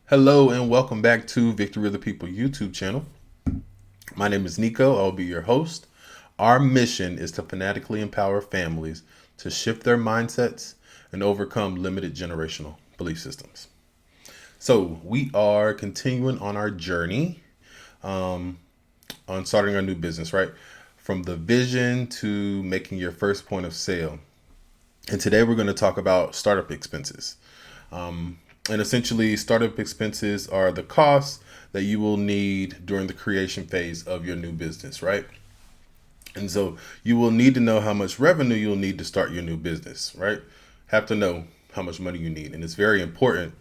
Hello and welcome back to Victory of the People YouTube channel. My name is Nico. I'll be your host. Our mission is to fanatically empower families to shift their mindsets and overcome limited generational belief systems. So we are continuing on our journey on starting our new business, right? From the vision to making your first point of sale. And today we're going to talk about startup expenses. And essentially, startup expenses are the costs that you will need during the creation phase of your new business, right? And so you will need to know how much revenue you'll need to start your new business, right? Have to know how much money you need. And it's very important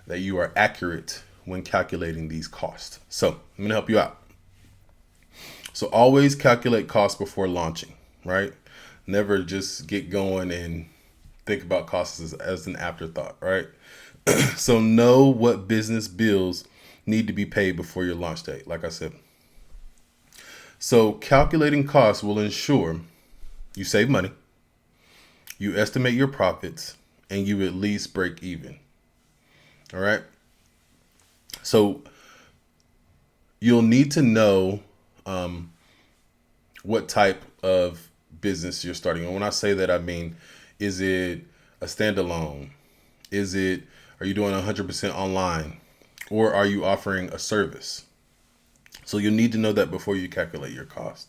that you are accurate when calculating these costs. So I'm going to help you out. So always calculate costs before launching, right? Never just get going and think about costs as an afterthought, right? So know what business bills need to be paid before your launch date, like I said. So calculating costs will ensure you save money, you estimate your profits, and you at least break even. All right. So you'll need to know what type of business you're starting. And when I say that, I mean, is it a standalone? Are you doing 100% online? Or are you offering a service? So you'll need to know that before you calculate your cost.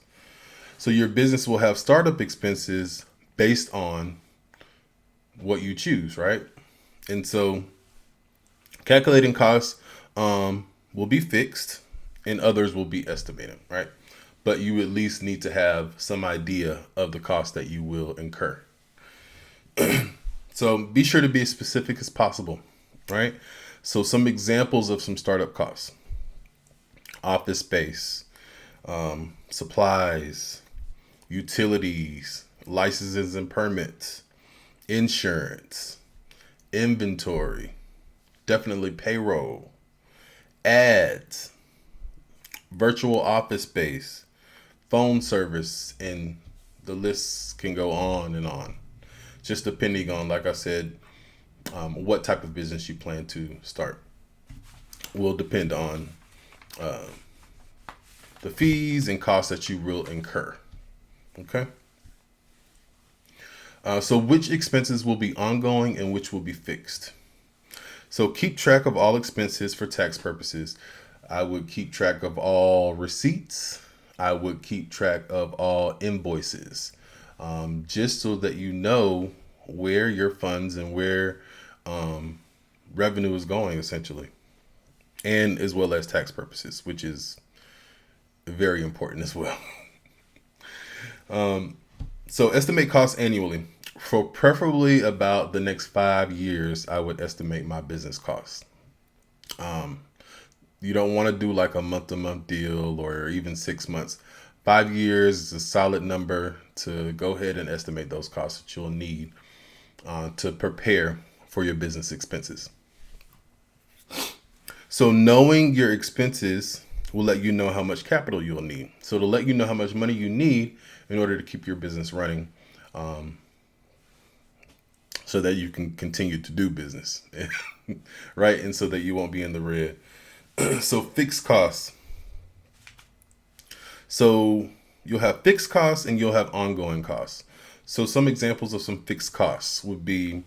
So your business will have startup expenses based on what you choose, right? And so calculating costs will be fixed and others will be estimated, right? But you at least need to have some idea of the cost that you will incur. So be sure to be as specific as possible, right? So some examples of some startup costs: office space, supplies, utilities, licenses and permits, insurance, inventory, definitely payroll, ads, virtual office space, phone service, and the list can go on and on. Just depending on, like I said, what type of business you plan to start will depend on the fees and costs that you will incur. Okay. So which expenses will be ongoing and which will be fixed? So keep track of all expenses for tax purposes. I would keep track of all receipts. I would keep track of all invoices, just so that you know where your funds and where revenue is going, essentially, and as well as tax purposes, which is very important as well. So estimate costs annually. For preferably about the next 5 years, I would estimate my business costs. You don't want to do like a month-to-month deal or even 6 months. 5 years is a solid number to go ahead and estimate those costs that you'll need to prepare for your business expenses. So knowing your expenses will let you know how much capital you'll need. So to let you know how much money you need in order to keep your business running, so that you can continue to do business, right? And so that you won't be in the red. So fixed costs. So you'll have fixed costs and you'll have ongoing costs. So some examples of some fixed costs would be,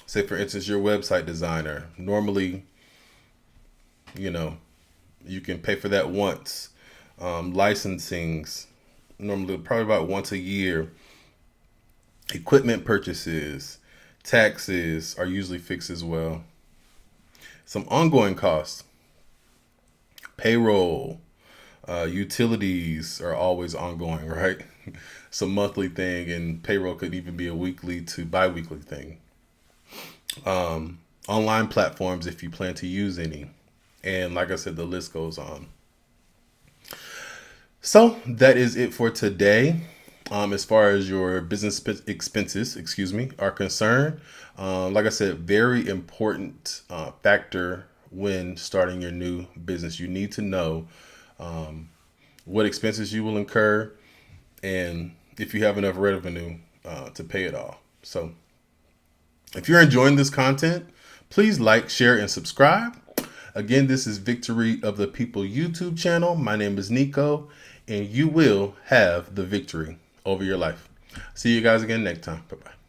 say for instance, your website designer. Normally, you can pay for that once. Licensings, normally probably about once a year. Equipment purchases, taxes are usually fixed as well. Some ongoing costs: payroll, utilities are always ongoing, right? It's a monthly thing, and payroll could even be a weekly to bi-weekly thing. Online platforms, if you plan to use any. And like I said, the list goes on. So that is it for today. As far as your business expenses, are concerned, like I said, very important factor when starting your new business. You need to know what expenses you will incur and if you have enough revenue to pay it all. So if you're enjoying this content, Please like, share, and subscribe. Again, this is Victory of the People YouTube channel. My name is Nico, and you will have the victory over your life. See you guys again next time. Bye-bye.